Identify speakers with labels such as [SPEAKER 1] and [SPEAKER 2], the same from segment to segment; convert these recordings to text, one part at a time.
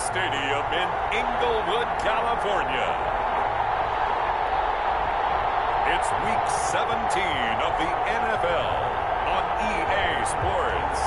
[SPEAKER 1] Stadium in Inglewood, California. It's Week 17 of the NFL on EA Sports.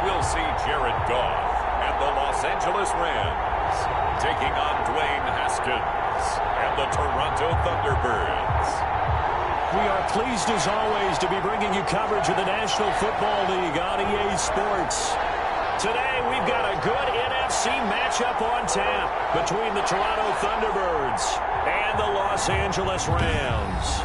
[SPEAKER 1] We'll see Jared Goff and the Los Angeles Rams taking on Dwayne Haskins and the Toronto Thunderbirds.
[SPEAKER 2] We are pleased as always to be bringing you coverage of the National Football League on EA Sports. Today we've got a good NFC matchup on tap between the Toronto Thunderbirds and the Los Angeles Rams.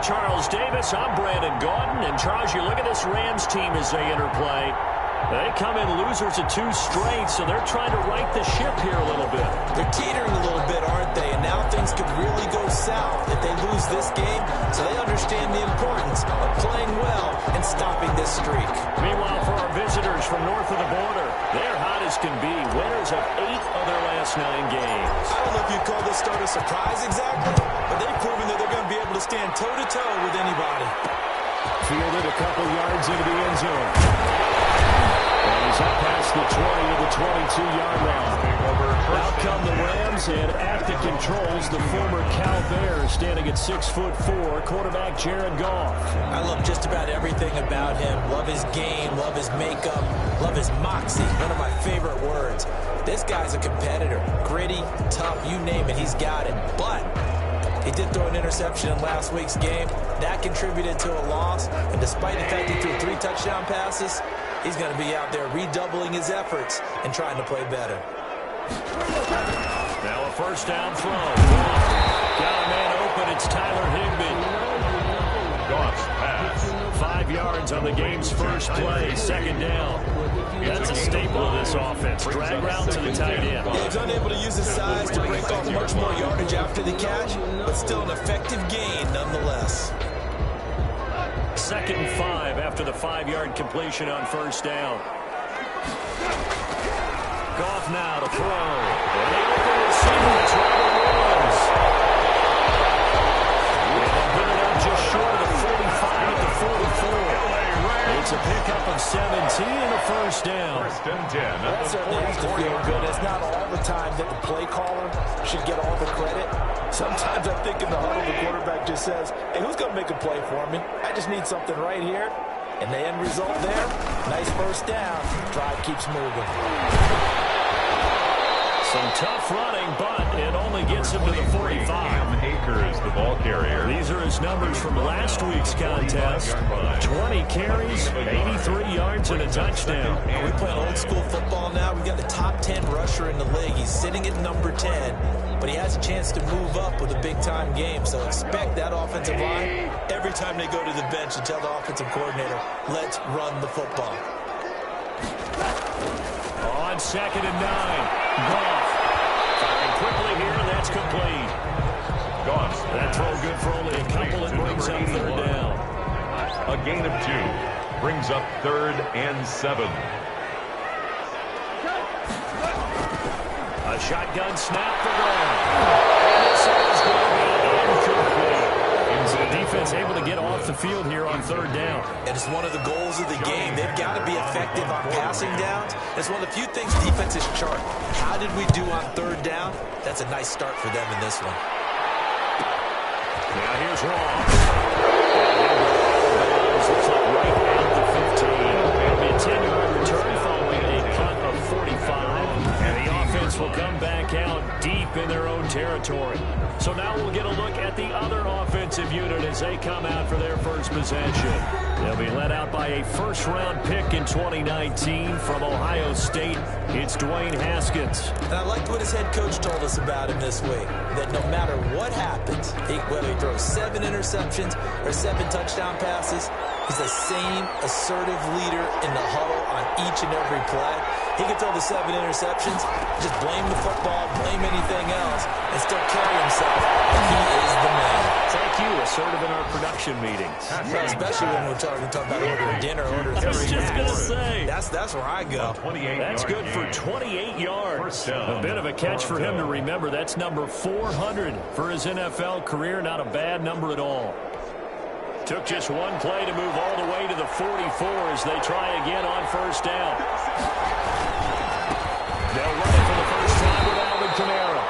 [SPEAKER 2] Charles Davis, I'm Brandon Gordon, and Charles, you look at this Rams team as they interplay. They come in losers of 2 straight, so they're trying to right the ship here a little bit.
[SPEAKER 3] They're teetering a little bit, aren't they? And now things could really go south if they lose this game, so they understand the importance of playing well and stopping this streak.
[SPEAKER 2] Meanwhile, for our visitors from north of the border, they're hot as can be, winners of 8 of their last 9 games.
[SPEAKER 3] I don't know if you'd call this start a surprise exactly, but they've proven that they're going to be able to stand toe-to-toe with anybody.
[SPEAKER 2] Fielded a couple yards into the end zone. And he's up past the 20 to the 22-yard line. Out come the Rams, and at the controls, the former Cal Bear standing at 6'4", quarterback Jared Goff.
[SPEAKER 3] I love just about everything about him. Love his game, love his makeup, love his moxie. One of my favorite words. This guy's a competitor. Gritty, tough, you name it, he's got it. But he did throw an interception in last week's game. That contributed to a loss. And despite the fact he threw 3 touchdown passes, he's going to be out there redoubling his efforts and trying to play better.
[SPEAKER 2] Now a first down throw. Got a man open. It's Tyler Higbee.
[SPEAKER 1] Goff's pass.
[SPEAKER 2] 5 yards on the game's first play. Second down. That's a staple of this offense. Drag route to the tight end.
[SPEAKER 3] Yeah, he's unable to use his size to break off much more yardage after the catch, but still an effective gain nonetheless.
[SPEAKER 2] 2nd and 5 after the 5-yard completion on first down. Goff now to throw. And the open receiver, Trevor Lawrence. And they'll get it up just short of the 45 at the 44. It's a pickup of 17 and a first down.
[SPEAKER 1] First and 10.
[SPEAKER 3] That certainly has to feel good. It's not all the time that the play caller should get all the credit. Sometimes I think in the huddle, the quarterback just says, hey, who's going to make a play for me? I just need something right here. And the end result there, nice first down. Drive keeps moving.
[SPEAKER 2] Some tough running, but it only gets him to the 45.
[SPEAKER 1] Akers, the ball carrier.
[SPEAKER 2] These are his numbers from last week's contest. 20 carries, 83 yards, and a touchdown.
[SPEAKER 3] We play old school football now. We got the top 10 rusher in the league. He's sitting at number 10, but he has a chance to move up with a big-time game. So expect that offensive line every time they go to the bench and tell the offensive coordinator, let's run the football.
[SPEAKER 2] On 2nd and 9, Goff. Firing quickly here, and that's complete.
[SPEAKER 1] Goff.
[SPEAKER 2] That throw good for only a couple. It brings up 3rd down.
[SPEAKER 1] A gain of 2 brings up 3rd and 7.
[SPEAKER 2] A shotgun snap for Goff. And this is going to be incomplete. So the defense able to get off the field here on 3rd down.
[SPEAKER 3] And it's one of the goals of the game. They've got to be effective on passing downs. It's one of the few things defenses chart. How did we do on 3rd down? That's a nice start for them in this one.
[SPEAKER 2] Now here's Long. Looks like right at the 15. It'll be a 10-yard return following a punt of 45. And the offense will come back out deep in their own territory. So now we'll get a look at the other offensive unit as they come out for their first possession. They'll be led out by a first-round pick in 2019 from Ohio State. It's Dwayne Haskins.
[SPEAKER 3] And I liked what his head coach told us about him this week, that no matter what happens, whether he throws 7 interceptions or 7 touchdown passes, He's the same assertive leader in the huddle on each and every play. He can throw the 7 interceptions, just blame the football, blame anything else, and still carry himself like he is the man.
[SPEAKER 2] Thank you, assertive in our production meetings.
[SPEAKER 3] Especially when we're talking about ordering dinner, ordering
[SPEAKER 2] I was just going to say.
[SPEAKER 3] That's where I go.
[SPEAKER 2] That's good for 28 yards. A bit of a catch for him to remember. That's number 400 for his NFL career. Not a bad number at all. Took just one play to move all the way to the 44 as they try again on first down. They'll run it for the first time with Alvin Kamara.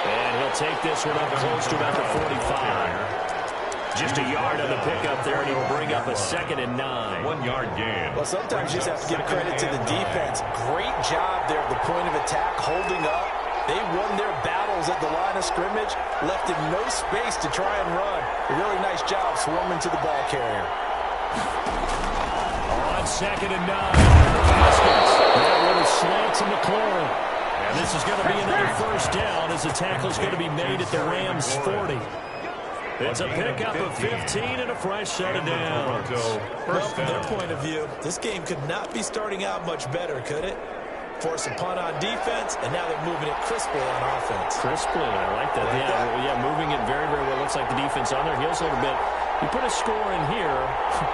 [SPEAKER 2] And he'll take this one up close to about the 45. Just a yard on the pickup there, and he'll bring up a 2nd and 9.
[SPEAKER 1] 1 yard gain.
[SPEAKER 3] Well, sometimes you just have to give credit to the defense. Great job there at the point of attack, holding up. They won their battles at the line of scrimmage, left him no space to try and run. A really nice job swarming to the ball carrier.
[SPEAKER 2] On 2nd and 9, Haskins. That little slant to McLaurin. And this is going to be another first down as the tackle's going to be made at the Rams' 40. It's a pickup of 15 and a fresh set of downs.
[SPEAKER 3] Well, from their point of view, this game could not be starting out much better, could it? Force a punt on defense, and now they're moving it crisply on offense.
[SPEAKER 2] Crisply, I like that. Yeah, moving it very, very well. Looks like the defense on their heels a little bit. You put a score in here,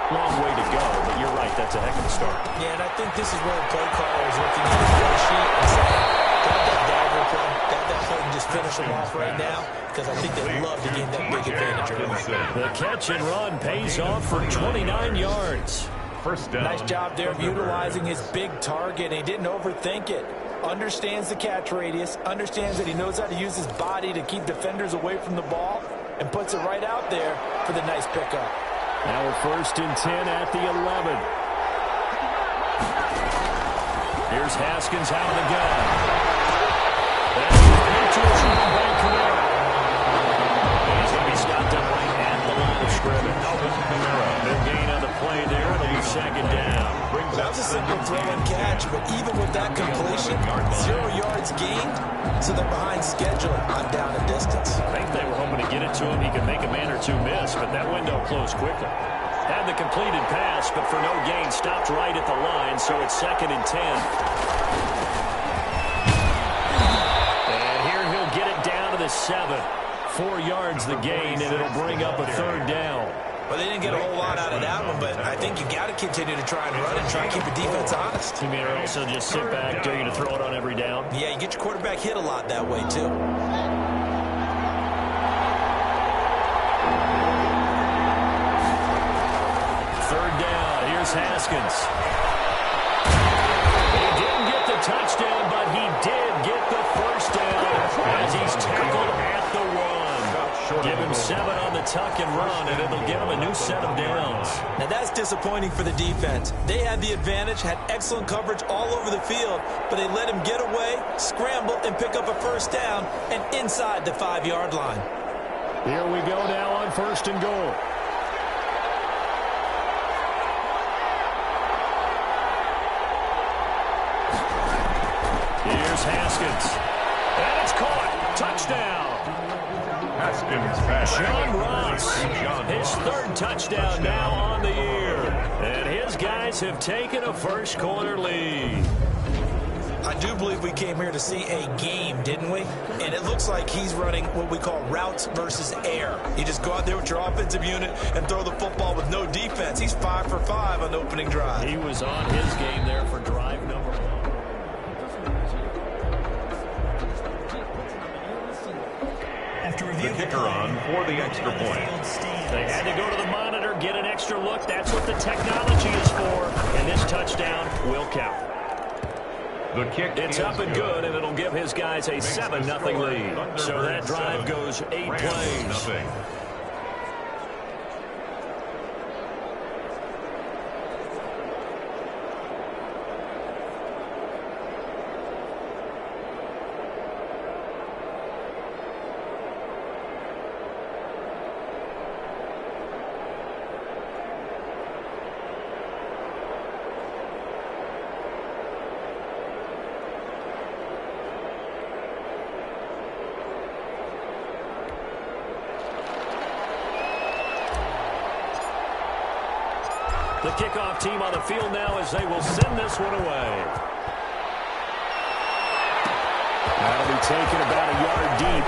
[SPEAKER 2] long way to go, but you're right, that's a heck of a start.
[SPEAKER 3] Yeah, and I think this is where the play caller is looking at his play sheet and saying, got that dagger play, got that play and just finish them off right now, because I think they'd love to gain that big advantage early.
[SPEAKER 2] The catch and run pays off for 29 yards.
[SPEAKER 1] First down.
[SPEAKER 3] Nice job there of utilizing his big target. He didn't overthink it. Understands the catch radius. Understands that he knows how to use his body to keep defenders away from the ball. And puts it right out there for the nice pickup.
[SPEAKER 2] Now we're 1st and 10 at the 11. Here's Haskins out of the gun. That's the Patriots run by Kamara. He's going to be stopped up right at the line of scrimmage. Big gain on the play there. It'll be 2nd down.
[SPEAKER 3] That was a simple throw and catch, but even with that completion, 0 yards gained, so they're behind schedule on down and distance.
[SPEAKER 2] I think they were hoping to get it to him. He could make a man or two miss, but that window closed quickly. Had the completed pass, but for no gain, stopped right at the line, so it's 2nd and 10. And here he'll get it down to the 7. 4 yards the gain, and it'll bring up a 3rd down.
[SPEAKER 3] Well, they didn't get a whole lot out of that one, but I think you got to continue to try and run and try and keep the defense honest.
[SPEAKER 2] You mean also just sit back, dare you to throw it on every down?
[SPEAKER 3] Yeah, you get your quarterback hit a lot that way, too.
[SPEAKER 2] 3rd down. Here's Haskins. He didn't get the touchdown, but he did get the first down as he's tackled at the 1. Give him 7 on the tuck and run, and it'll give him a new set of downs.
[SPEAKER 3] Now, that's disappointing for the defense. They had the advantage, had excellent coverage all over the field, but they let him get away, scramble, and pick up a first down, and inside the 5-yard line.
[SPEAKER 2] Here we go now on 1st and goal. Here's Haskins. And it's caught. Touchdown.
[SPEAKER 1] Haskins pass.
[SPEAKER 2] John Ross, his 3rd touchdown now on the year. And his guys have taken a first-quarter lead.
[SPEAKER 3] I do believe we came here to see a game, didn't we? And it looks like he's running what we call routes versus air. You just go out there with your offensive unit and throw the football with no defense. He's 5 for 5 on the opening drive.
[SPEAKER 2] He was on his game there for drive number 1.
[SPEAKER 1] The kicker on for the extra point.
[SPEAKER 2] They had to go to the monitor, get an extra look. That's what the technology is for. And this touchdown will count.
[SPEAKER 1] The kick
[SPEAKER 2] it's up and good, and it'll give his guys a 7-0 lead. So that drive goes 8 plays. The kickoff team on the field now as they will send this one away. That'll be taken about a yard deep.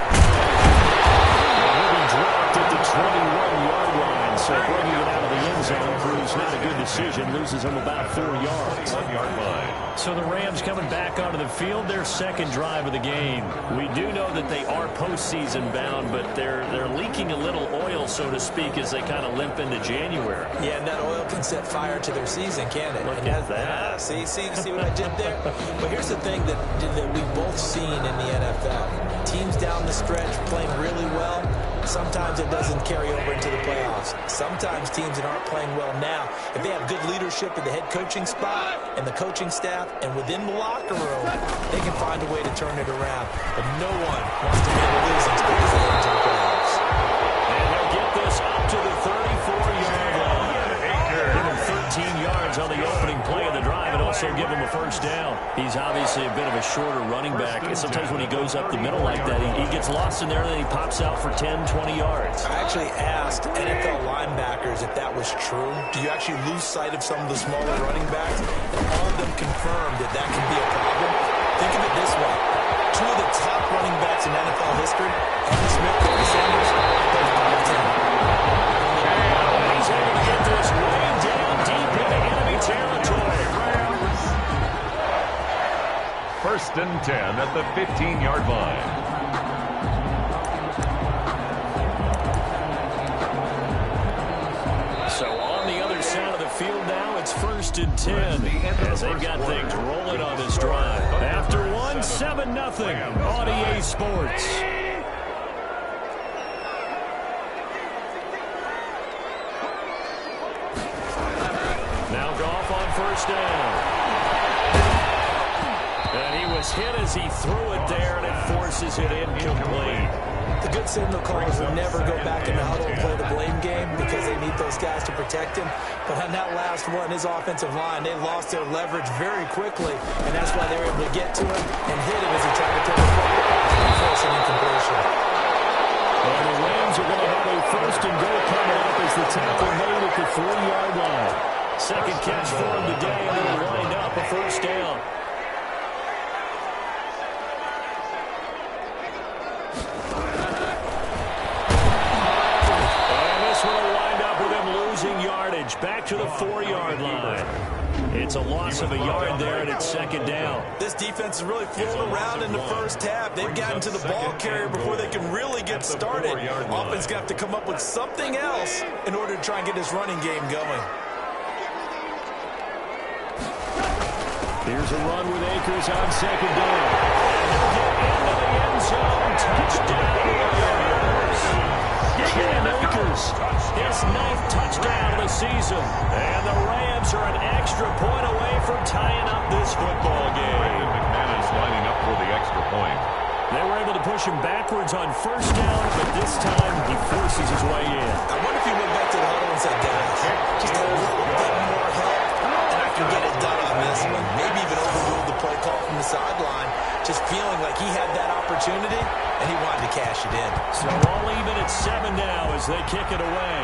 [SPEAKER 2] And he'll be dropped at the 21-yard line. So bringing it out of the end zone proves not a good decision. Loses him about 4 yards.
[SPEAKER 1] 1 yard line.
[SPEAKER 2] So the Rams coming back onto the field, their second drive of the game. We do know that they are postseason bound, but they're leaking a little oil, so to speak, as they kind of limp into January.
[SPEAKER 3] Yeah, and that oil can set fire to their season, can't it?
[SPEAKER 2] Look at that.
[SPEAKER 3] See what I did there? But here's the thing that we've both seen in the NFL. Teams down the stretch playing really well. Sometimes it doesn't carry over into the playoffs. Sometimes teams that aren't playing well now, if they have good leadership in the head coaching spot and the coaching staff and within the locker room, they can find a way to turn it around. But no one wants to be in the losing space to get into the playoffs.
[SPEAKER 2] And they'll get this up to the 34-yard line. Give him 13 yards on the opening play of the drive and also give him a first down. He's obviously a bit of a shorter running back. And sometimes when he goes up the middle like that, he gets lost in there and then he pops out for 10, 20 yards.
[SPEAKER 3] I actually asked NFL linebackers if that was true. Do you actually lose sight of some of the smaller running backs? And all of them confirmed that that can be a problem. Think of it this way. 2 of the top running backs in NFL history, Arthur Smith and Barry Sanders, both top 10.
[SPEAKER 2] He's able to get this way down deep into enemy territory.
[SPEAKER 1] First and 10 at the 15-yard line.
[SPEAKER 2] So on the other side of the field now, it's first and 10 as they've got things rolling on this drive. After 7-0 on EA Sports. Now Goff on first down. And he was hit as he threw it there, and it forces it incomplete.
[SPEAKER 3] The good signal callers will never go back in the huddle and play the blame game because they need those guys to protect him. But on that last one, his offensive line, they lost their leverage very quickly, and that's why they were able to get to him and hit him as he tried to take a football and force an incompletion.
[SPEAKER 2] And the Rams are going to have a first and goal coming up as the tackle made at the 40-yard line. Second catch for him today, and it'll wind up a first down. Back to the 4-yard line. It's a loss of a yard there, and it's second down.
[SPEAKER 3] This defense is really floating around in the first half. They've gotten to the ball carrier before they can really get started. Offense got to come up with something else in order to try and get this running game going.
[SPEAKER 2] Here's a run with Akers on second down. Into the end zone. Touchdown. Cam Akers, his 9th touchdown of the season. And the Rams are an extra point away from tying up this football game.
[SPEAKER 1] McManus lining up for the extra point.
[SPEAKER 2] They were able to push him backwards on first down, but this time he forces his way in.
[SPEAKER 3] I wonder if he went back to the huddle and said, guys, just a little bit more help, and I can get it done on this one. Maybe even overruled the play call from the sideline, just feeling like he had that opportunity, and he wanted to cash it in.
[SPEAKER 2] So all even at 7 now as they kick it away.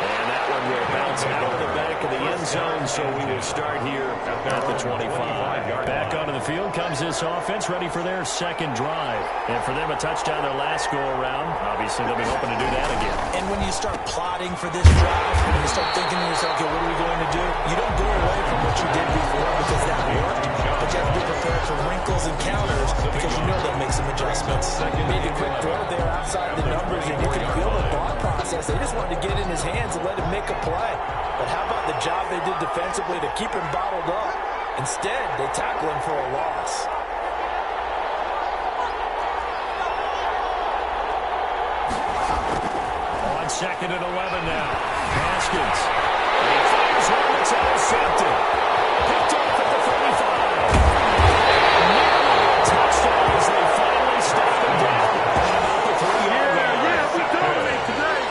[SPEAKER 2] And that one will bounce out of the back of the end zone, so we will start here at the 25. Back onto the field comes this offense, ready for their second drive. And for them, a touchdown their last go-around. Obviously, they'll be hoping to do that again.
[SPEAKER 3] And when you start plotting for this drive, when you start thinking to yourself, okay, what are we going to do? You don't go away from what you did before because that worked, but you have to be prepared for wrinkles and counters because you know they'll make some adjustments. Made a quick throw there outside the numbers, and you can feel the thought process. They just wanted to get in his hands and let him make a play. But how about the job they did defensively to keep him bottled up? Instead, they tackle him for a loss.
[SPEAKER 2] On second and 11 now. Haskins. He fires one that's intercepted. Picked off at the 35. Nearly a touchdown as they finally stop him down at the 3-yard line.
[SPEAKER 4] Yeah, we dominate today.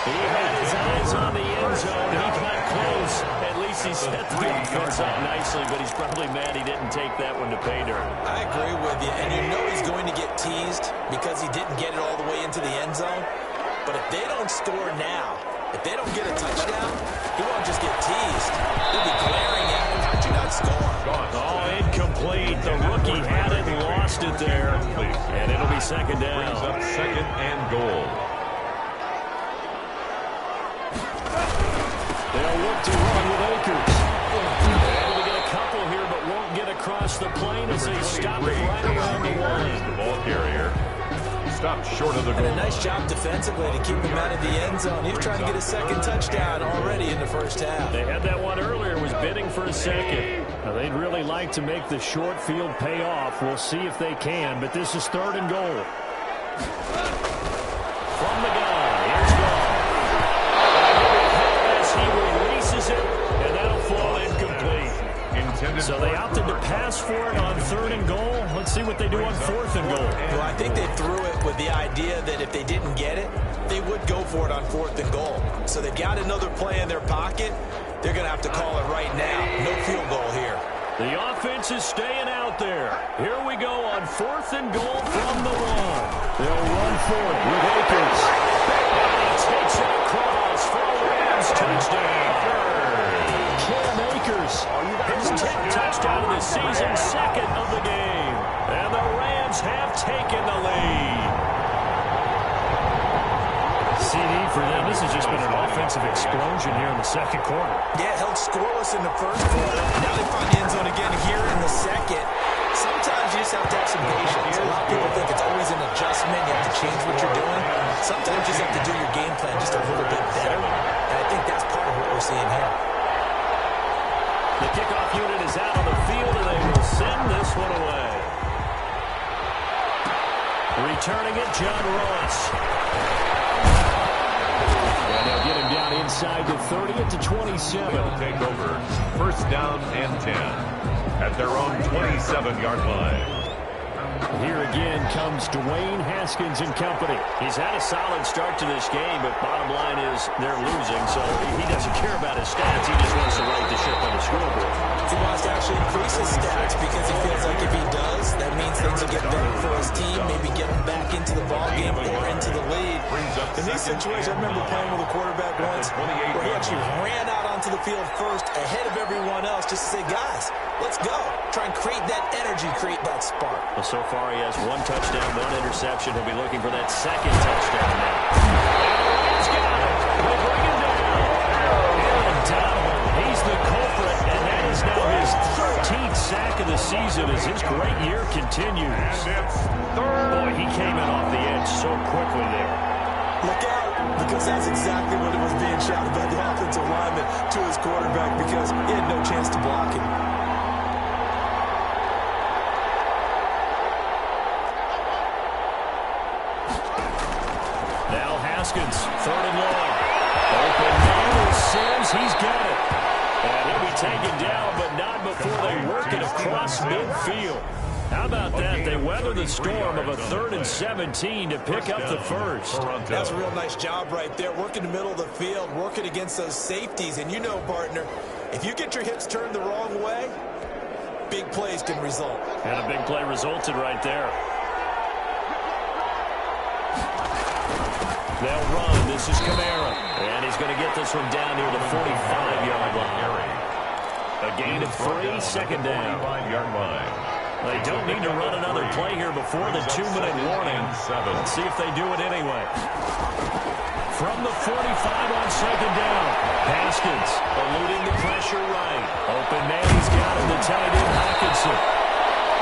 [SPEAKER 2] He had his eyes on the end zone. He got close. At least he set the defense up nicely, but he's probably mad he didn't take that one to pay dirt.
[SPEAKER 3] I agree with you, and you know he's going to get teased because he didn't get it all the way into the end zone. But if they don't score now, If they don't get a touchdown, he won't just get teased. He'll be glaring at him. How'd you not score?
[SPEAKER 2] Oh, incomplete. The rookie had it and lost it there. And it'll be second down.
[SPEAKER 1] Brings up second and goal.
[SPEAKER 2] They'll look to run with Akers. Able to get a couple here, but won't get across the plane as they stop it right around the line.
[SPEAKER 1] The ball carrier stopped short of the goal.
[SPEAKER 3] And a nice job defensively to keep him out of the end zone. He was trying to get a second touchdown already in the first half.
[SPEAKER 2] They had that one earlier, was bidding for a second. Now, they'd really like to make the short field pay off. We'll see if they can, but this is third and goal. From the gun, here's Goff. As he releases it, and that'll fall incomplete. So they opted to pass for it on third and goal. Let's see what they do on fourth and goal.
[SPEAKER 3] Well, I think they threw it with the idea that if they didn't get it, they would go for it on fourth and goal. So they've got another play in their pocket. They're going to have to call it right now. No field goal here.
[SPEAKER 2] The offense is staying out there. Here we go on fourth and goal from the one. They'll run for it with Akers. And he takes it across for a Rams touchdown. Cam Akers, his 10th touchdown of the season, second of the game. And the Rams have taken the lead. CD for them. This has just been an offensive explosion here in the second quarter.
[SPEAKER 3] Yeah, held scoreless in the first quarter. Now they find the end zone again here in the second. Sometimes you just have to have some patience. A lot of people think it's always an adjustment. You have to change what you're doing. Sometimes you just have to do your game plan just a little bit better. And I think that's part of what we're seeing here.
[SPEAKER 2] The kickoff unit is out on the field, and they will send this one away. Returning it, John Ross. And they'll get him down inside the 30 at the 27.
[SPEAKER 1] They'll take over first down and 10 at their own 27-yard line.
[SPEAKER 2] Here again comes Dwayne Haskins and company. He's had a solid start to this game, but bottom line is they're losing, so he doesn't care about his stats. He just wants to right the ship on the scoreboard.
[SPEAKER 3] He wants to actually increase his stats because he feels like if he does, that means things will get better for his team, maybe get him back into the ballgame or into the lead. In these situations, I remember playing with a quarterback once where he actually ran out onto the field first ahead of everyone else just to say, guys, let's go. Try and create that energy, create that spark.
[SPEAKER 2] Well, so far he has one touchdown, one interception. He'll be looking for that second touchdown now. He's got it. They bring him down. And Donovan, he's the culprit, and that is now his 13th sack of the season as his great year continues. Boy, he came in off the edge so quickly there.
[SPEAKER 3] Look out, because that's exactly what it was being shouted by the offensive lineman to his quarterback because he had no chance to block him.
[SPEAKER 2] Now Haskins, third and long. Open man with Sims, he's got it. And he'll be taken down, but not before they work it across midfield. How about that? They weather the storm of a 3rd and 17 to pick up the first.
[SPEAKER 3] That's a real nice job right there. Working the middle of the field, working against those safeties. And you know, partner, if you get your hips turned the wrong way, big plays can result.
[SPEAKER 2] And a big play resulted right there. They'll run. This is Kamara. And he's going to get this one down near the 45-yard line. A gain of 3, second down.
[SPEAKER 1] 45-yard line.
[SPEAKER 2] They don't need to run another play here before the 2-minute warning. Let's see if they do it anyway. From the 45 on second down. Haskins eluding the pressure right. Open man, he's got him. The tight end, Hawkinson.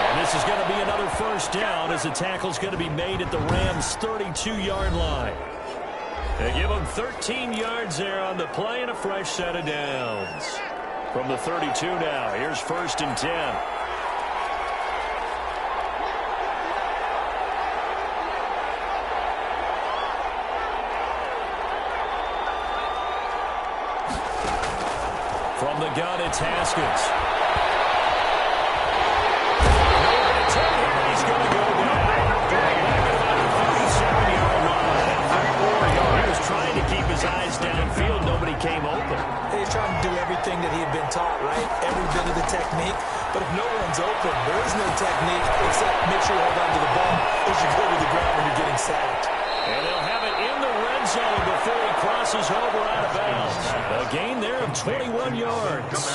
[SPEAKER 2] And this is going to be another first down as the tackle's going to be made at the Rams' 32-yard line. They give him 13 yards there on the play and a fresh set of downs. From the 32 now, here's first and 10. From the gun, it's Haskins. He's going to go down. Back at about the 37-yard line. He was trying to keep his eyes downfield. Nobody came open.
[SPEAKER 3] He's trying to do everything that he had been taught, right? Every bit of the technique. But if no one's open, there is no technique except make sure you hold on to the ball as you go to the ground when you're getting sacked.
[SPEAKER 2] And they'll have it in the red zone before he crosses over out of bounds. A gain there of 21 yards.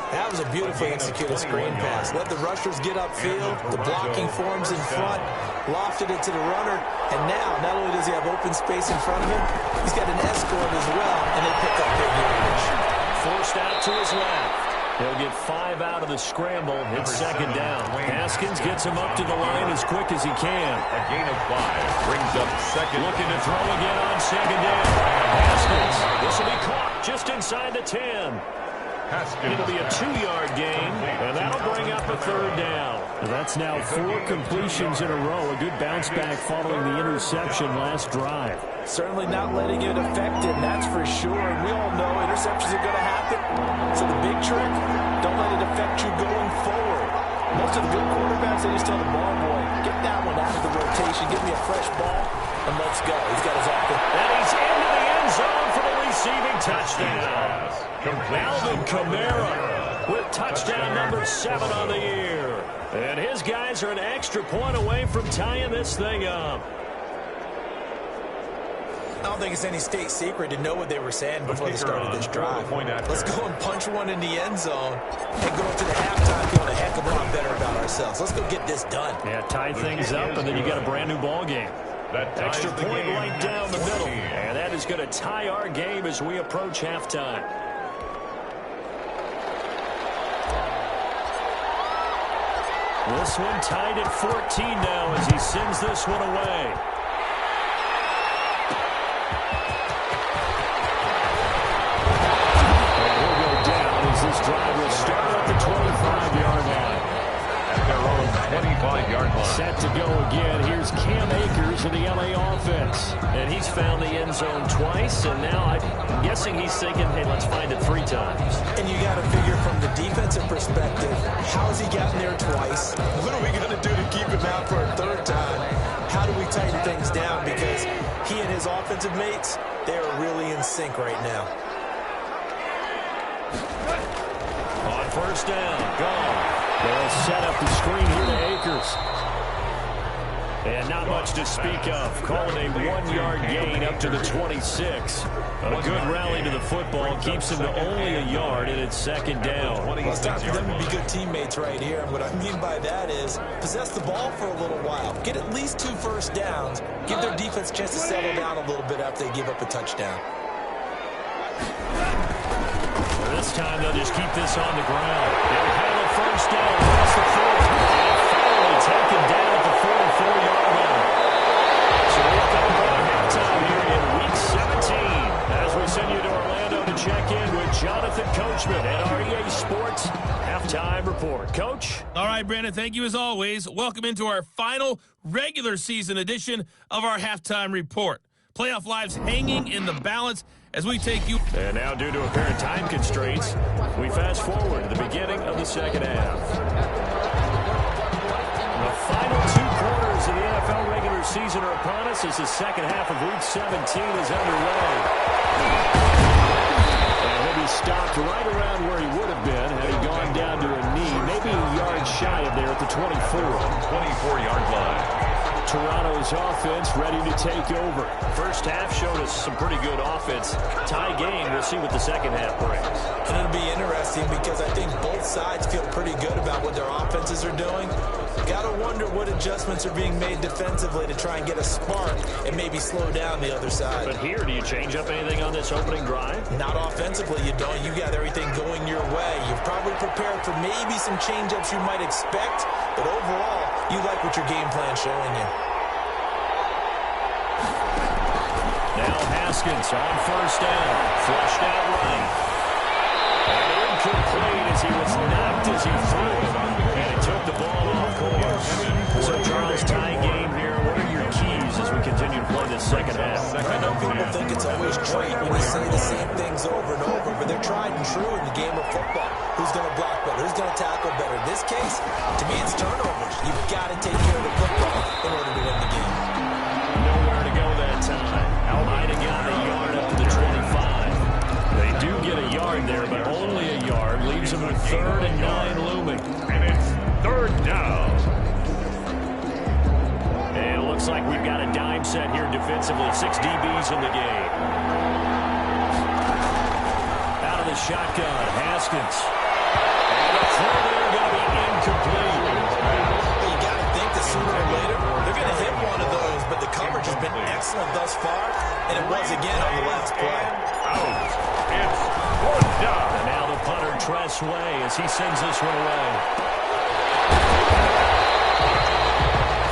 [SPEAKER 3] That was a beautifully executed screen pass. Let the rushers get upfield. The blocking forms in front. Lofted it to the runner. And now, not only does he have open space in front of him, he's got an escort as well, and they pick up big yardage.
[SPEAKER 2] Forced out to his left. He'll get 5 out of the scramble. It's second down. Haskins gets him up to the line as quick as he can.
[SPEAKER 1] A gain of 5 brings up second.
[SPEAKER 2] Looking to throw again on second down. Haskins. This will be caught just inside the 10. It'll be a 2-yard gain, and that'll bring up a third down.
[SPEAKER 4] That's now 4 completions in a row. A good bounce back following the interception last drive.
[SPEAKER 3] Certainly not letting it affect him, that's for sure. And we all know interceptions are going to happen. So the big trick, don't let it affect you going forward. Most of the good quarterbacks, they just tell the ball boy, get that one out of the rotation, give me a fresh ball, and let's go. He's got his offense.
[SPEAKER 2] And he's into the end zone for the receiving touchdown. Alvin Kamara with touchdown number 7 on the year. And his guys are an extra point away from tying this thing up.
[SPEAKER 3] I don't think it's any state secret to know what they were saying before they started this drive. Let's go and punch one in the end zone and go into the halftime feeling a heck of a lot better about ourselves. Let's go get this done.
[SPEAKER 4] Yeah, tie things up, and then you got a brand new ball game.
[SPEAKER 2] Extra point right down the middle. And that is going to tie our game as we approach halftime. This one tied at 14 now as he sends this one away. And he'll go down as this drive will start at the 25-yard line.
[SPEAKER 1] At their own 25-yard line.
[SPEAKER 2] Set to go again. Here's Cam Akers of the LA offense. And he's found the end zone twice, and now I'm guessing he's thinking, hey, let's find it 3 times.
[SPEAKER 3] And you got to figure from the defensive perspective, how's he gotten there twice? What are we going to do to keep him out for a 3rd time? How do we tighten things down? Because he and his offensive mates, they are really in sync right now.
[SPEAKER 2] On first down, gone. They'll set up the screen here to Akers. And not much to speak of. Calling a 1-yard gain up to the 26. A good rally to the football. Keeps him to only a yard, and it's second down.
[SPEAKER 3] Well, it's time for them to be good teammates right here. And what I mean by that is possess the ball for a little while. Get at least 2 first downs. Give their defense a chance to settle down a little bit after they give up a touchdown.
[SPEAKER 2] This time they'll just keep this on the ground. They'll have a first down across the 40. And finally taken down at the 44-yard line. So we'll come back halftime here in Week 17 as we send you to Orlando to check in with Jonathan Coachman at our EA Sports Halftime Report. Coach?
[SPEAKER 5] All right, Brandon, thank you as always. Welcome into our final regular season edition of our Halftime Report. Playoff lives hanging in the balance as we take you.
[SPEAKER 2] And now, due to apparent time constraints, we fast forward to the beginning of the second half. The final 2 quarters of the NFL regular season are upon us as the second half of Week 17 is underway. And he'll be stopped right around where he would have been had he gone down to a knee, maybe a yard shy of there at the 24.
[SPEAKER 1] 24-yard line.
[SPEAKER 2] Toronto's offense ready to take over. First half showed us some pretty good offense. Tie game, we'll see what the second half brings.
[SPEAKER 3] And it'll be interesting because I think both sides feel pretty good about what their offenses are doing. Got to wonder what adjustments are being made defensively to try and get a spark and maybe slow down the other side.
[SPEAKER 2] But here, do you change up anything on this opening drive?
[SPEAKER 3] Not offensively, you don't. You got everything going your way. You've probably prepared for maybe some change-ups you might expect, but overall, you like what your game plan's showing you.
[SPEAKER 2] Now Haskins on first down. Flushed out right. And incomplete as he was knocked as he threw it. And he took the ball off course. So, Charles, tie game here. What are your keys as we continue to play this second half?
[SPEAKER 3] I know people think it's always trite when you say the same things over and over, but they're tried and true in the game of football. Who's going to block better? Who's going to tackle better? In this case, to me, it's turnovers. You've got to take care of the football in order to win the game.
[SPEAKER 2] Nowhere to go that time. Might have got a yard up to the 25. They do get a yard there, but only a yard. Leaves them with 3rd and 9 looming.
[SPEAKER 1] And it's 3rd down.
[SPEAKER 2] And looks like we've got a dime set here defensively. 6 DBs in the game. Out of the shotgun, Haskins. And the throw there going to be incomplete.
[SPEAKER 3] You got to think that sooner or later they're going to hit one of those, but the coverage has been excellent thus far, and it was again on the last play.
[SPEAKER 1] Out. It's one down.
[SPEAKER 2] And now the punter Tress Way as he sends this one away.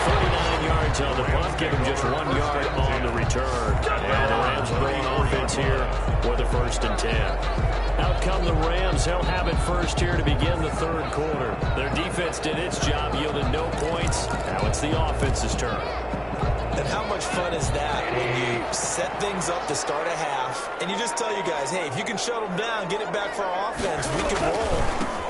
[SPEAKER 2] 39 yards on the punt, give him just 1 yard on the return. And the Rams bring offense here with a 1st and 10. Out come the Rams. They'll have it first here to begin the 3rd quarter. Their defense did its job, yielded no points. Now it's the offense's turn.
[SPEAKER 3] And how much fun is that when you set things up to start a half, and you just tell you guys, hey, if you can shut them down, get it back for our offense, we can roll.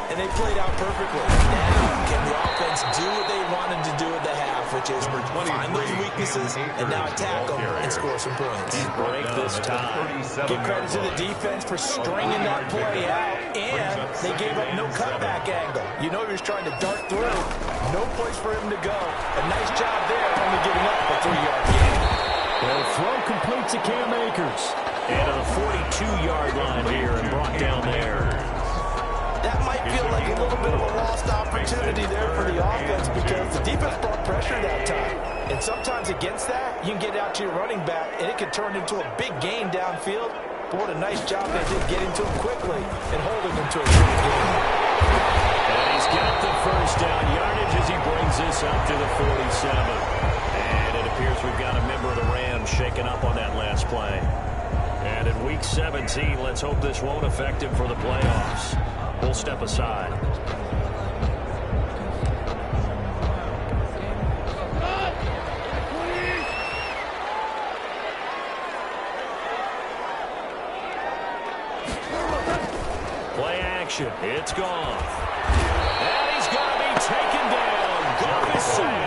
[SPEAKER 3] And they played out perfectly. Now, can the offense do what they wanted to do at the half, which is find those weaknesses and now attack them and score some points?
[SPEAKER 2] Break this time.
[SPEAKER 3] Give credit to the defense for stringing that play out, and they gave up no cutback angle. You know he was trying to dart through. No place for him to go. A nice job there, only giving up a 3-yard gain.
[SPEAKER 2] The throw complete to Cam Akers. And a 42-yard line here and brought down there.
[SPEAKER 3] That might feel like a little bit of a lost opportunity there for the offense because the defense brought pressure that time. And sometimes against that, you can get out to your running back, and it can turn into a big gain downfield. But what a nice job they did getting to him quickly and holding him to a big gain.
[SPEAKER 2] And he's got the 1st down yardage as he brings this up to the 47. And it appears we've got a member of the Rams shaken up on that last play. And in Week 17, let's hope this won't affect him for the playoffs. We'll step aside. Play action. It's gone. And he's going to be taken down. Goff is sacked.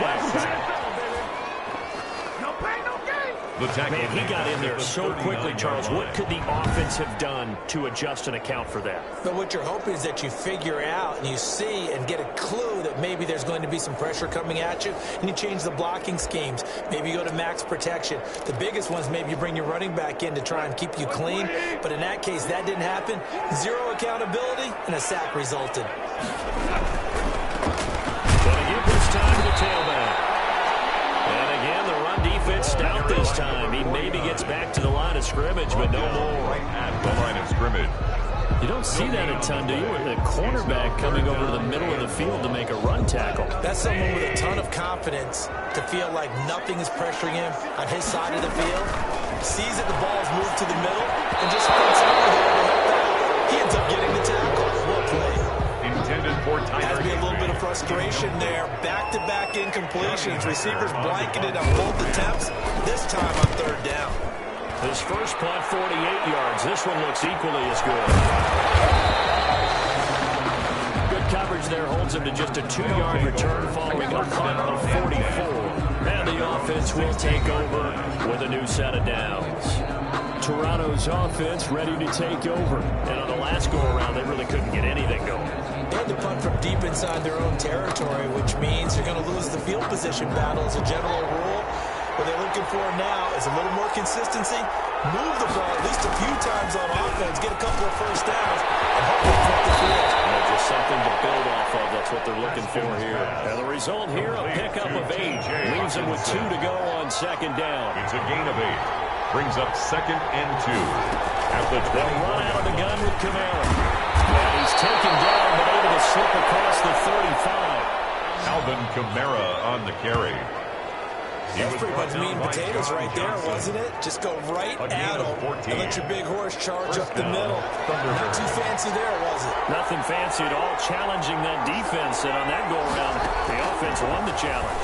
[SPEAKER 2] Man, he got in there so quickly, Charles. What could the offense have done to adjust and account for that?
[SPEAKER 3] But what you're hoping is that you figure out and you see and get a clue that maybe there's going to be some pressure coming at you, and you change the blocking schemes. Maybe you go to max protection. The biggest ones, maybe you bring your running back in to try and keep you clean. But in that case, that didn't happen. 0 accountability, and a sack resulted.
[SPEAKER 2] Gonna give this time to the tailback. And again, the run defense stout this time. He maybe gets back to the line of scrimmage, but no more.
[SPEAKER 1] Right at the line of scrimmage.
[SPEAKER 2] You don't see that a ton, do you? With a cornerback coming over to the middle of the field to make a run tackle.
[SPEAKER 3] That's someone with a ton of confidence to feel like nothing is pressuring him on his side of the field. Sees that the ball's moved to the middle and just sprints over there to help out. He ends up getting the tackle. Well played.
[SPEAKER 1] Intended for Tyler.
[SPEAKER 3] Has been a little bit of frustration there. Back-to-back incompletions. Receivers blanketed on both attempts. This time on 3rd down.
[SPEAKER 2] His first punt, 48 yards. This one looks equally as good. Good coverage there holds him to just a 2-yard return following a punt of 44. And the offense will take over with a new set of downs. Toronto's offense ready to take over. And on the last go-around, they really couldn't get anything going.
[SPEAKER 3] They had to punt from deep inside their own territory, which means they're going to lose the field position battle as a general rule. What they're looking for now is a little more consistency, move the ball at least a few times on offense, get a couple of 1st downs, and hopefully flip the field.
[SPEAKER 2] Just something to build off of. That's what they're looking for here. And the result here, a pickup of 8. Leaves them with 2 to go on 2nd down.
[SPEAKER 1] It's a gain of 8. Brings up 2nd and 2. At the 20.
[SPEAKER 2] They'll run out of the gun with Kamara. And he's taken down, but able to slip across the 35.
[SPEAKER 1] Alvin Kamara on the carry.
[SPEAKER 3] That's pretty much meat and potatoes right there, wasn't it? Just go right at them and let your big horse charge up the middle. Not too fancy there, was it?
[SPEAKER 2] Nothing fancy at all, challenging that defense. And on that go-around, the offense won the challenge.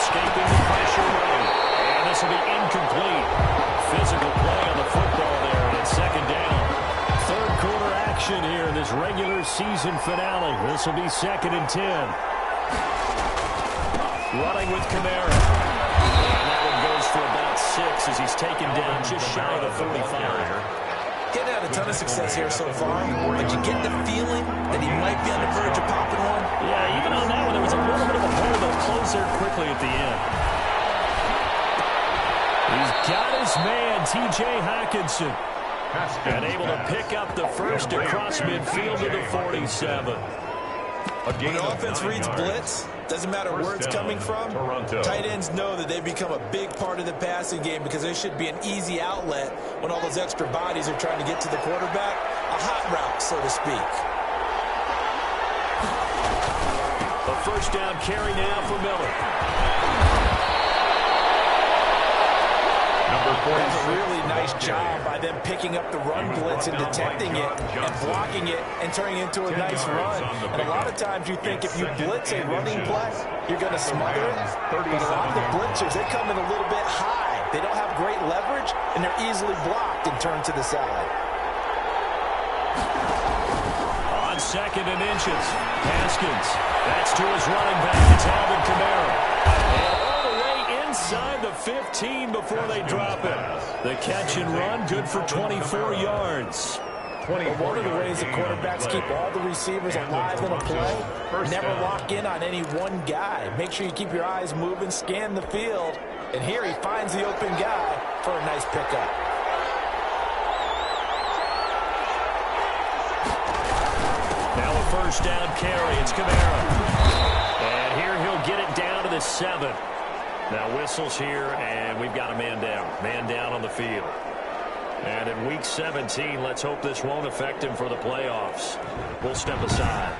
[SPEAKER 2] Escaping the pressure rate. And this will be incomplete. Physical play on the football there, and it's 2nd down. 3rd quarter action here in this regular season finale. This will be 2nd and 10. Running with Kamara. And that one goes for about 6 as he's taken down just shy of the 45.
[SPEAKER 3] Getting had a ton of success here so far, but you get the feeling that he might be on the verge of popping one.
[SPEAKER 2] Yeah, even on that one, there was a little bit of a hole that closed goes there quickly at the end. He's got his man, T.J. Hawkinson. And able to pick up the first across midfield to the 47.
[SPEAKER 3] When the offense reads blitz, doesn't matter where it's coming from, tight ends know that they become a big part of the passing game because there should be an easy outlet when all those extra bodies are trying to get to the quarterback. A hot route, so to speak.
[SPEAKER 2] A first down carry now for Miller.
[SPEAKER 3] That's a really nice job by them picking up the run blitz and detecting it and blocking it and turning it into a nice run. And a lot of times you think if you blitz a running play, you're going to smother it. But a lot of the blitzers, they come in a little bit high. They don't have great leverage, and they're easily blocked and turned to the side.
[SPEAKER 2] On second and inches, Haskins. That's to his running back. It's Alvin Kamara. Inside the 15 before they drop it. The catch and run, good for 24 yards.
[SPEAKER 3] But one of the ways the quarterbacks keep all the receivers alive in a play, never lock in on any one guy. Make sure you keep your eyes moving, scan the field. And here he finds the open guy for a nice pickup.
[SPEAKER 2] Now a first down carry. It's Kamara. And here he'll get it down to the 7. Now whistles here, and we've got a man down. Man down on the field. And in Week 17, let's hope this won't affect him for the playoffs. We'll step aside.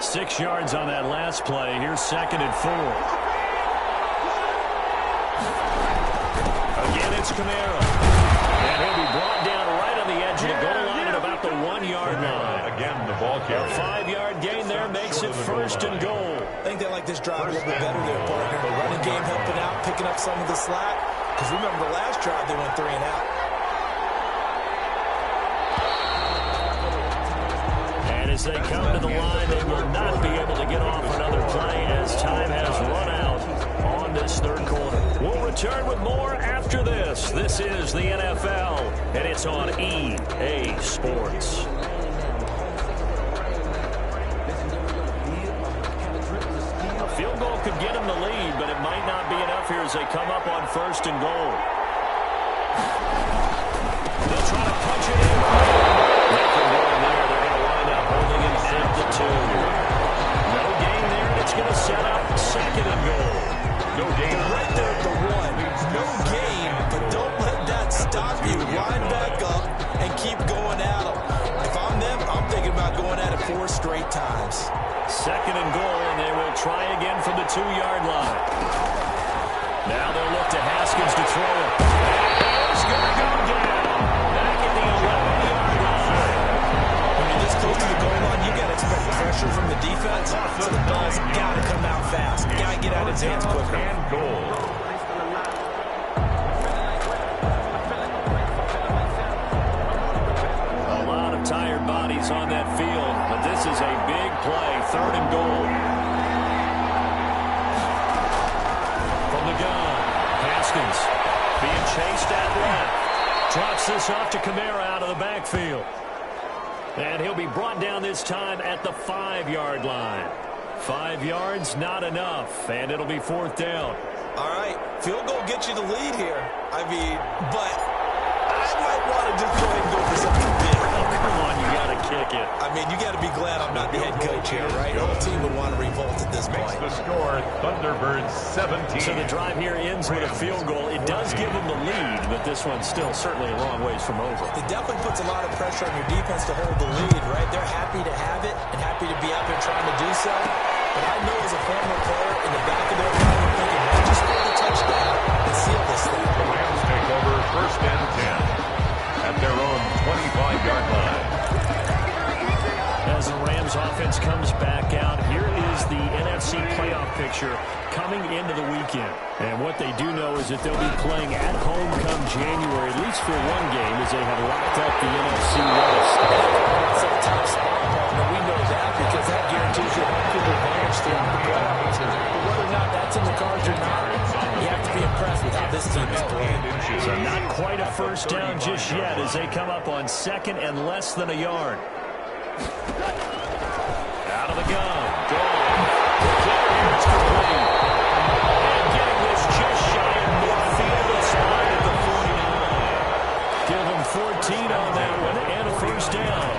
[SPEAKER 2] Six yards on that last play. Here's 2nd and 4. Again, it's Kamara. And he'll be brought down right on the edge of the goal line at about the 1-yard line.
[SPEAKER 1] Again, the ball carrier.
[SPEAKER 2] A 5-yard gain there makes it 1st and goal.
[SPEAKER 3] I think they like this drive a little bit better there, partner. The running game helping out, picking up some of the slack. Because remember the last drive, they went 3 and out.
[SPEAKER 2] And as they come to the line, they will not be able to get off another play as time has run out on this 3rd quarter. We'll return with more after this. This is the NFL, and it's on EA Sports. A field goal could get them the lead, but it might not be enough here as they come up on 1st and goal. They'll try to punch it in. Nothing going there. They're going to wind up holding it at the 2. No gain there, and it's going to set up 2nd and goal.
[SPEAKER 1] No gain.
[SPEAKER 3] Right there at the 1. No gain, but don't let that stop you. Line back up and keep going at them. If I'm them, I'm thinking about going at it 4 straight times.
[SPEAKER 2] 2nd and goal, and they will try again from the 2-yard line. Now they'll look to Haskins to throw it. It's going to go down. Back at the 11-yard line.
[SPEAKER 3] When you're this close to the goal line, you got to expect pressure from the defense. So the ball's got to come out fast. Got to get out of his hands quicker.
[SPEAKER 1] And goal.
[SPEAKER 2] A lot of tired bodies on that field, but this is a big play. 3rd and goal. From the gun, Haskins being chased at left. Drops this off to Kamara out of the backfield. And he'll be brought down this time at the 5-yard line. 5 yards, not enough, and it'll be 4th down.
[SPEAKER 3] All right, field goal gets you the lead here. I mean, but I might want to just go ahead and go for something big.
[SPEAKER 2] Oh, come on, you got to kick it.
[SPEAKER 3] I mean, you got to be glad I'm not the head coach here, right? The whole team would want to revolt at this
[SPEAKER 1] Makes
[SPEAKER 3] point.
[SPEAKER 1] the score Thunderbirds 17.
[SPEAKER 2] So the drive here ends with a field goal. It does give them the lead, but this one's still certainly a long ways from over.
[SPEAKER 3] It definitely puts a lot of pressure on your defense to hold the lead, right? They're happy to have it and happy to be out there trying to do so. But I know as a former player in the back of their mind, I'm thinking, well, just score the touchdown and seal this thing.
[SPEAKER 1] The Rams take over 1st and 10 at their own 25-yard line.
[SPEAKER 2] As the Rams offense comes back out, here is the NFC playoff picture coming into the weekend. And what they do know is that they'll be playing at home come January, at least for one game, as they have locked up the NFC West.
[SPEAKER 3] It's a tough spot, partner. We know that because that guarantees you home field advantage throughout the playoffs. But whether or not that's in the cards or not, you have to be impressed with how this team is playing.
[SPEAKER 4] So not quite a first down just yet as they come up on second and less than a yard. Out of the gun. Gone. It's complete. And getting this just shy of midfield inside at the 49. Give them 14 on that one and a first down.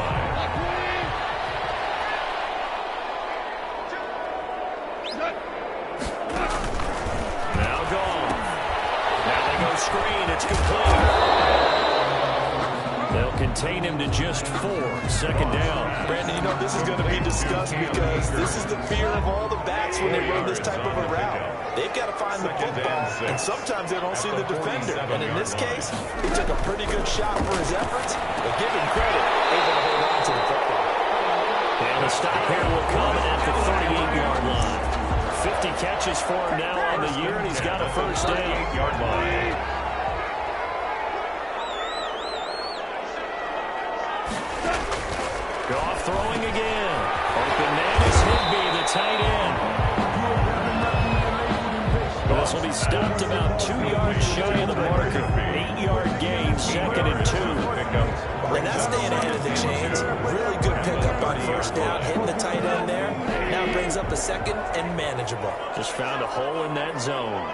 [SPEAKER 4] Now gone. Now they go screen. It's complete. They'll contain him to just 4. Second down.
[SPEAKER 3] Brandon, you know, this is going to be discussed because this is the fear of all the backs when they run this type of a route. They've got to find the football, and sometimes they don't see the defender. And in this case, he took a pretty good shot for his efforts, but give him credit, able to hold on to the football.
[SPEAKER 4] And the stop here will come at the 38-yard line. 50 catches for him now on the year, and he's got a first down. 38-yard line. Goff throwing again. Open man is Higbee, the tight end. This will be stopped about 2 yards shy of the marker. 8-yard gain, second and 2.
[SPEAKER 3] And that's staying ahead of the chains. Really good pickup on first down, hitting the tight end there. Now brings up a second and manageable.
[SPEAKER 4] Just found a hole in that zone.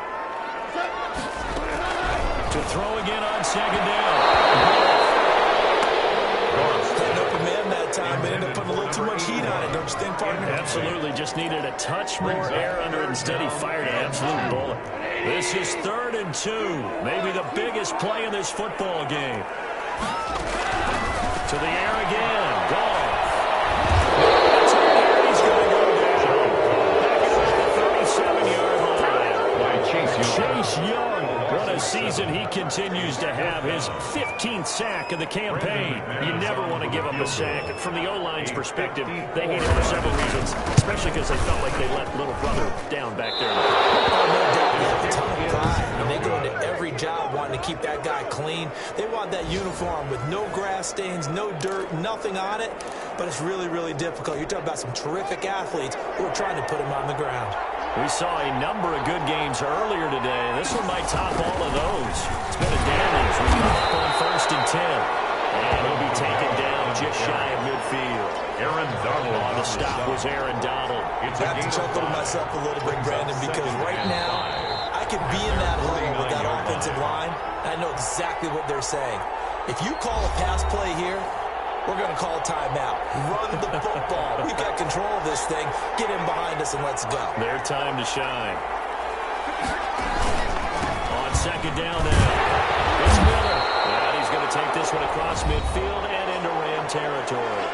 [SPEAKER 4] To throw again on second down.
[SPEAKER 3] Didn't open man that time, but ended up putting a little too much heat on it, don't you think, partner?
[SPEAKER 4] Absolutely, just needed a touch more air under it. Instead, he fired an absolute bullet. This is 3rd and 2. Maybe the biggest play in this football game. To the air again. Gone. He's going to go down. Back at the 37-yard line. Chase Young. What a season he continues to have. His 15th sack of the campaign. You never want to give him a sack. From the O-line's perspective, they hate it for several reasons, especially because they felt like they let little brother down back there.
[SPEAKER 3] And they go into every job wanting to keep that guy clean. They want that uniform with no grass stains, no dirt, nothing on it. But it's really, really difficult. You're talking about some terrific athletes who are trying to put him on the ground.
[SPEAKER 4] We saw a number of good games earlier today. This one might top all of those. It's been a damage. We come up on 1st and 10. And he'll be taken down just shy of midfield. Aaron Donald. On the stop was Aaron Donald.
[SPEAKER 3] I have to chuckle to myself a little bit, Brandon, because right now I could be in that hole with that offensive line. I know exactly what they're saying. If you call a pass play here, we're going to call a timeout. Run the football. We've got control of this thing. Get in behind us and let's go.
[SPEAKER 4] Their time to shine. On second down now. It's Miller. And he's going to take this one across midfield and into Ram territory.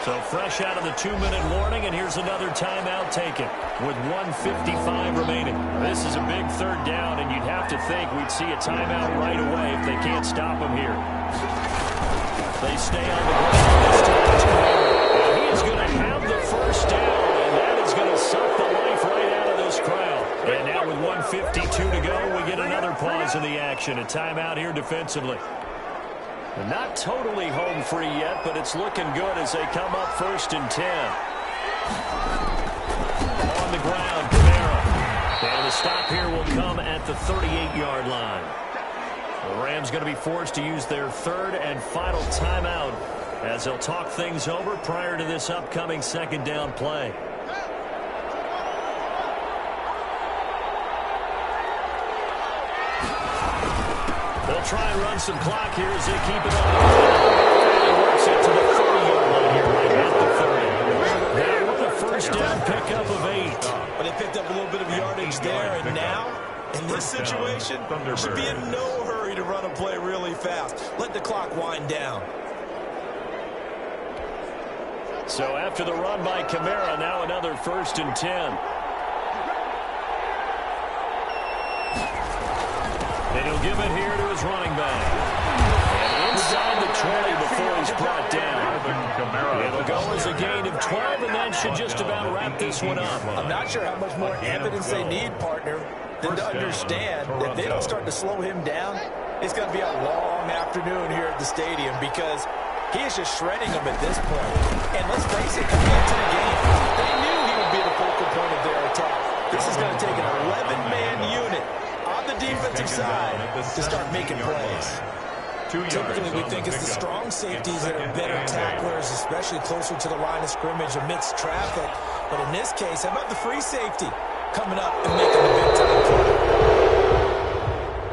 [SPEAKER 4] So fresh out of the 2-minute warning, and here's another timeout taken with 1:55 remaining. This is a big 3rd down, and you'd have to think we'd see a timeout right away if they can't stop him here. They stay on the ground. This time it's Kamara. And he is going to have the first down, and that is going to suck the life right out of this crowd. And now with 1:52 to go, we get another pause in the action. A timeout here defensively. And not totally home free yet, but it's looking good as they come up 1st and 10. On the ground, Kamara. And the stop here will come at the 38-yard line. The Rams going to be forced to use their 3rd and final timeout as they'll talk things over prior to this upcoming 2nd down play. They'll try and run some clock here as they keep it on. He works it to the 30-yard line here right at the 30. Now with a first down pickup of 8.
[SPEAKER 3] But they picked up a little bit of yardage there, and now in this situation, should be in no hurry to run a play really fast. Let the clock wind down.
[SPEAKER 4] So after the run by Kamara, now another 1st and 10. And he'll give it here to his running back. And inside the 20 before he's brought down. It'll go as a gain of 12, and that should just about wrap this one up.
[SPEAKER 3] I'm not sure how much more evidence they need, partner, than to understand if they don't start to slow him down, it's going to be a long afternoon here at the stadium because he is just shredding them at this point. And let's face it, coming into the game, they knew he would be the focal point of their attack. This is going to take an 11-man unit on the defensive defensive side to start making plays.
[SPEAKER 6] Typically, we think it's the strong safeties that are better tacklers, especially closer to the line of scrimmage amidst traffic. But in this case, how about the free safety coming up and making the big-time play?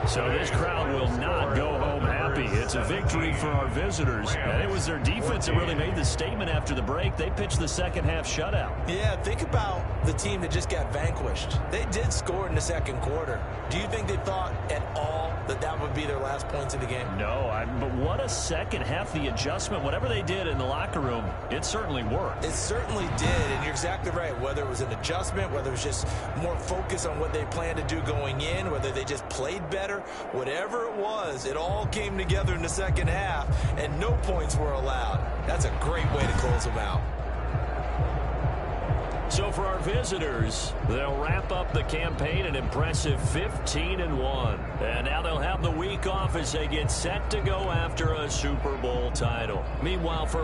[SPEAKER 2] So this crowd will not go home happy. It's a victory for our visitors. And it was their defense that really made the statement after the break. They pitched the second-half shutout.
[SPEAKER 3] Yeah, think about the team that just got vanquished. They did score in the second quarter. Do you think they thought at all that that would be their last points of the game?
[SPEAKER 2] No, but what a second half. The adjustment, whatever they did in the locker room, it certainly worked.
[SPEAKER 3] It certainly did, and you're exactly right. Whether it was an adjustment, whether it was just more focus on what they planned to do going in, whether they just played better, whatever it was, it all came together in the second half, and no points were allowed. That's a great way to close them out.
[SPEAKER 2] So for our visitors, they'll wrap up the campaign an impressive 15-1. And now they'll have the week off as they get set to go after a Super Bowl title. Meanwhile, for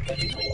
[SPEAKER 5] it.